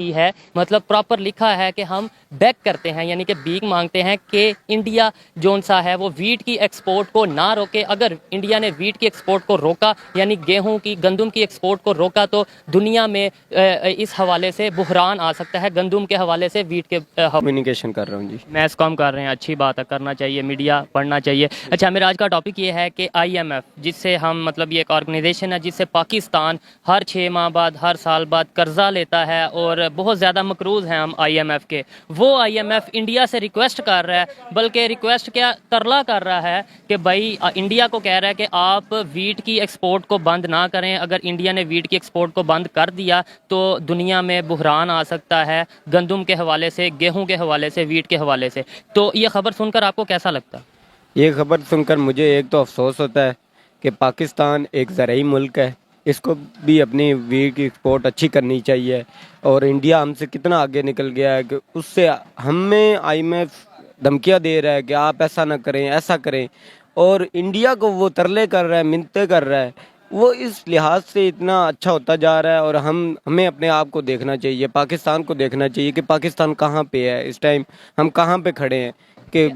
کی ہے, مطلب پراپر لکھا ہے کہ ہم بیک کرتے ہیں, یعنی کہ بھیک مانگتے ہیں کہ انڈیا جون سا ہے وہ ویٹ کی ایکسپورٹ کو نہ روکے. اگر انڈیا نے ویٹ کی ایکسپورٹ کو روکا, یعنی گیہوں کی, گندم کی ایکسپورٹ کو روکا, تو دنیا میں اس حوالے سے بحران آ سکتا ہے, گندم کے حوالے سے, ویٹ کے کمیونیکیشن کر رہا ہوں جی. میس کام کر رہے ہیں, اچھی بات ہے, کرنا چاہیے, میڈیا پڑھنا چاہیے. اچھا, میرا آج کا ٹاپک یہ ہے کہ آئی ایم ایف, جس سے ہم مطلب یہ ایک آرگنائزیشن ہے جس سے پاکستان ہر 6 ماہ بعد, ہر سال بعد قرضہ لیتا ہے, اور بہت زیادہ مقروض ہیں ہم آئی ایم ایف کے. وہ آئی ایم ایف انڈیا سے ریکویسٹ کر رہا ہے, بلکہ ریکویسٹ کیا, ترلا کر رہا ہے کہ بھائی انڈیا کو کہہ رہا ہے کہ آپ ویٹ کی ایکسپورٹ کو بند نہ کریں. اگر انڈیا نے ویٹ کی ایکسپورٹ کو بند کر دیا تو دنیا میں بحران آ سکتا ہے, گندم کے حوالے سے, گیہوں کے حوالے سے, ویٹ کے حوالے سے. تو یہ خبر سن کر آپ کو کیسا لگتا ہے؟ یہ خبر سن کر مجھے ایک تو افسوس ہوتا ہے کہ پاکستان ایک زرعی ملک ہے, اس کو بھی اپنی ویٹ کی ایکسپورٹ اچھی کرنی چاہیے, اور انڈیا ہم سے کتنا آگے نکل گیا ہے کہ اس سے ہمیں آئی ایم ایف دھمکیاں دے رہا ہے کہ آپ ایسا نہ کریں, ایسا کریں, اور انڈیا کو وہ ترلے کر رہا ہے, منتیں کر رہا ہے. وہ اس لحاظ سے اتنا اچھا ہوتا جا رہا ہے, اور ہمیں اپنے آپ کو دیکھنا چاہیے, پاکستان کو دیکھنا چاہیے کہ پاکستان کہاں پہ ہے اس ٹائم, ہم کہاں پہ کھڑے ہیں. کہ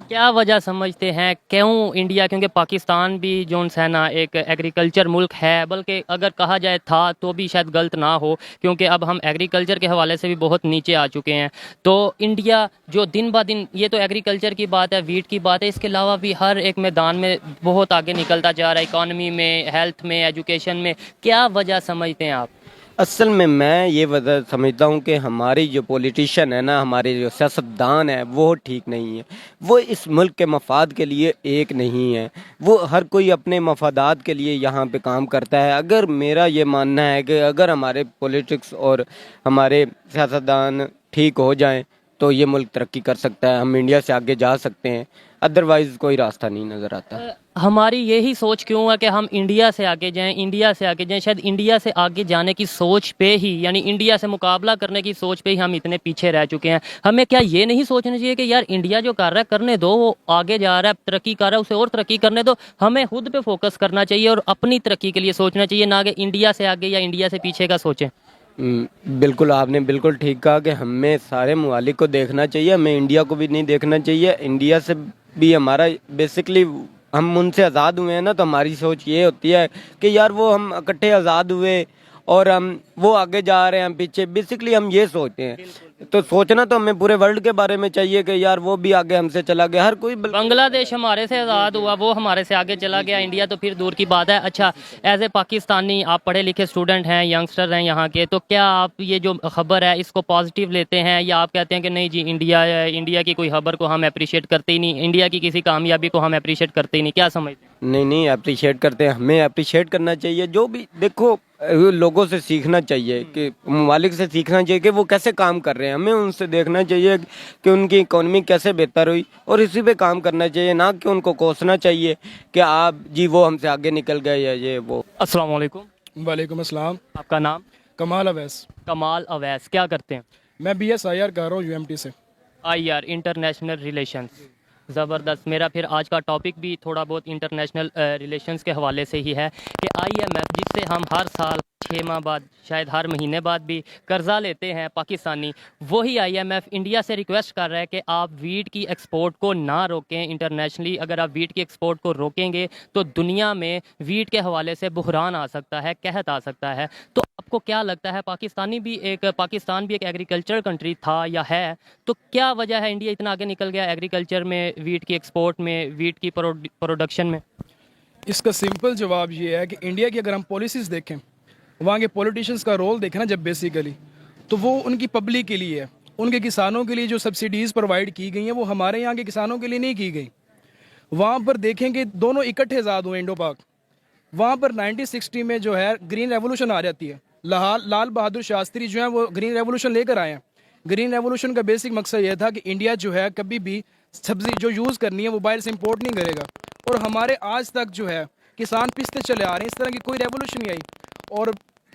کیا وجہ سمجھتے ہیں کیوں انڈیا, کیونکہ پاکستان بھی جون ہے نا ایک ایگریکلچر ملک ہے, بلکہ اگر کہا جائے تھا تو بھی شاید غلط نہ ہو, کیونکہ اب ہم ایگریکلچر کے حوالے سے بھی بہت نیچے آ چکے ہیں. تو انڈیا جو دن بہ دن, یہ تو ایگریکلچر کی بات ہے, ویٹ کی بات ہے, اس کے علاوہ بھی ہر ایک میدان میں بہت آگے نکلتا جا رہا ہے, اکانومی میں, ہیلتھ میں, ایجوکیشن میں. کیا وجہ سمجھتے ہیں آپ؟ اصل میں یہ وجہ سمجھتا ہوں کہ ہماری جو پولیٹیشین ہے نا, ہمارے جو سیاستدان ہیں وہ ٹھیک نہیں ہے. وہ اس ملک کے مفاد کے لیے ایک نہیں ہے, وہ ہر کوئی اپنے مفادات کے لیے یہاں پہ کام کرتا ہے. اگر میرا یہ ماننا ہے کہ اگر ہمارے پولیٹکس اور ہمارے سیاستدان ٹھیک ہو جائیں تو یہ ملک ترقی کر سکتا ہے, ہم انڈیا سے آگے جا سکتے ہیں, ادروائز کوئی راستہ نہیں نظر آتا. ہماری یہی سوچ کیوں ہے کہ ہم انڈیا سے آگے جائیں, انڈیا سے آگے جائیں؟ شاید انڈیا سے آگے جانے کی سوچ پہ ہی, یعنی انڈیا سے مقابلہ کرنے کی سوچ پہ ہی ہم اتنے پیچھے رہ چکے ہیں. ہمیں کیا یہ نہیں سوچنا چاہیے کہ یار انڈیا جو کر رہا ہے کرنے دو, وہ آگے جا رہا ہے, ترقی کر رہا ہے, اسے اور ترقی کرنے دو. ہمیں خود پہ فوکس کرنا چاہیے اور اپنی ترقی کے لیے سوچنا چاہیے, نہ کہ انڈیا سے آگے یا انڈیا سے پیچھے کا سوچیں. بالکل, آپ نے بالکل ٹھیک کہا کہ ہمیں سارے ممالک کو دیکھنا چاہیے, ہمیں انڈیا کو بھی نہیں دیکھنا چاہیے. انڈیا سے بھی ہمارا بیسکلی ہم ان سے آزاد ہوئے ہیں نا, تو ہماری سوچ یہ ہوتی ہے کہ یار وہ ہم اکٹھے آزاد ہوئے اور وہ آگے جا رہے ہیں, ہم پیچھے. بیسکلی ہم یہ سوچتے ہیں, تو سوچنا تو ہمیں پورے ورلڈ کے بارے میں چاہیے کہ یار وہ بھی آگے ہم سے چلا گیا, ہر کوئی. بنگلہ دیش ہمارے سے آزاد ہوا, وہ ہمارے سے آگے چلا گیا, انڈیا تو پھر دور کی بات ہے. اچھا, ایز اے پاکستانی آپ پڑھے لکھے اسٹوڈنٹ ہیں, ینگسٹر ہیں یہاں کے, تو کیا آپ یہ جو خبر ہے اس کو پازیٹیو لیتے ہیں, یا آپ کہتے ہیں کہ نہیں جی انڈیا کی کوئی خبر کو ہم اپریشیٹ کرتے ہی نہیں, انڈیا کی کسی کامیابی کو ہم اپریشیٹ کرتے ہی نہیں؟ کیا سمجھتے ہیں؟ نہیں اپریشیٹ کرتے ہیں, ہمیں اپریشیٹ کرنا چاہیے. جو بھی دیکھو, لوگوں سے سیکھنا چاہیے, کہ ممالک سے سیکھنا چاہیے کہ وہ کیسے کام کر رہے ہیں. ہمیں ان سے دیکھنا چاہیے کہ ان کی اکانومی کیسے بہتر ہوئی, اور اسی پہ کام کرنا چاہیے, نہ کہ ان کو کوسنا چاہیے کہ آپ جی وہ ہم سے آگے نکل گئے یا یہ وہ. السلام علیکم. وعلیکم السلام. آپ کا نام؟ کمال اویس. کمال اویس. کیا کرتے ہیں؟ میں بی ایس آئی آر کر رہا ہوں UMT سے. I R, international relations. زبردست. میرا پھر آج کا ٹاپک بھی تھوڑا بہت انٹرنیشنل ریلیشنز کے حوالے سے ہی ہے کہ آئی ایم ایف, جس سے ہم ہر سال 6 ماہ بعد, شاید ہر مہینے بعد بھی قرضہ لیتے ہیں پاکستانی, وہی آئی ایم ایف انڈیا سے ریکویسٹ کر رہا ہے کہ آپ ویٹ کی ایکسپورٹ کو نہ روکیں انٹرنیشنلی. اگر آپ ویٹ کی ایکسپورٹ کو روکیں گے تو دنیا میں ویٹ کے حوالے سے بحران آ سکتا ہے, قحط آ سکتا ہے. تو آپ کو کیا لگتا ہے, پاکستان بھی ایک ایگریکلچر کنٹری تھا یا ہے, تو کیا وجہ ہے انڈیا اتنا آگے نکل گیا ایگریکلچر میں, ویٹ کی ایکسپورٹ میں, ویٹ کی پروڈکشن میں؟ اس کا سمپل جواب یہ ہے کہ انڈیا کی اگر ہم پالیسیز دیکھیں, وہاں کے پولیٹیشنز کا رول دیکھیں نا جب بیسیکلی, تو وہ ان کی پبلک کے لیے ہے. ان کے کسانوں کے لیے جو سبسڈیز پرووائڈ کی گئی ہیں وہ ہمارے یہاں کے کسانوں کے لیے نہیں کی گئی. وہاں پر دیکھیں کہ دونوں اکٹھے آزاد ہوئے انڈو پاک. وہاں پر 1960 میں جو ہے گرین ریولوشن آ جاتی ہے. لال بہادر شاستری جو ہیں وہ گرین ریولوشن لے کر آئے ہیں. گرین ریولوشن کا بیسک مقصد یہ تھا کہ انڈیا جو ہے کبھی بھی سبزی جو یوز کرنی ہے وہ باہر سے امپورٹ نہیں کرے گا. اور ہمارے آج تک جو ہے کسان پستے چلے آ رہے ہیں, اس طرح کی کوئی ریولوشن نہیں آئی. اور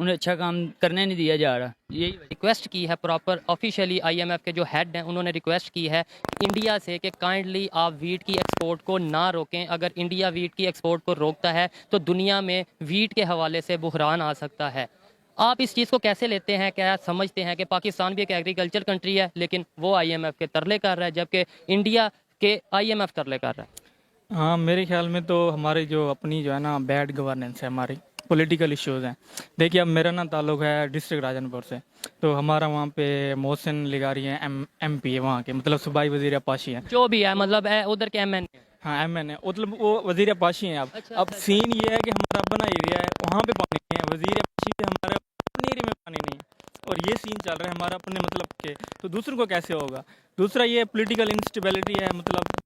انہیں اچھا کام کرنے نہیں دیا جا رہا. یہی ریکویسٹ کی ہے پراپر آفیشیلی IMF کے جو ہیڈ ہیں انہوں نے ریکویسٹ کی ہے انڈیا سے کہ کائنڈلی آپ ویٹ کی ایکسپورٹ کو نہ روکیں. اگر انڈیا ویٹ کی ایکسپورٹ کو روکتا ہے تو دنیا میں ویٹ کے حوالے سے بحران آ سکتا ہے. آپ اس چیز کو کیسے لیتے ہیں؟ کیا سمجھتے ہیں کہ پاکستان بھی ایک ایگریکلچر کنٹری ہے لیکن وہ IMF کے ترلے کر رہا ہے جبکہ انڈیا کے IMF ترلے کر رہا ہے؟ ہاں میرے خیال میں تو ہماری جو اپنی جو ہے نا بیڈ گورننس ہے، ہماری پولیٹیکل ایشوز ہیں. دیکھیے اب میرا نا تعلق ہے ڈسٹرکٹ راجن پور سے، تو ہمارا وہاں پہ محسن لغاری ہیں MP ہے وہاں کے، مطلب صوبائی وزیر آپاشی ہیں. جو بھی ہے مطلب ہے ادھر کے MN ہاں MN ہے، مطلب وہ وزیر آپاشی ہیں. اب سین یہ ہے کہ ہمارا اپنا ایریا ہے، وہاں پہ پانی نہیں ہے، وزیر آپاشی سے ہمارے اپنے ایریا میں پانی نہیں ہے، اور یہ سین چل رہا ہے ہمارا اپنے مطلب کے، تو دوسروں کو کیسے ہوگا؟ دوسرا یہ پولیٹیکل انسٹیبلٹی ہے، مطلب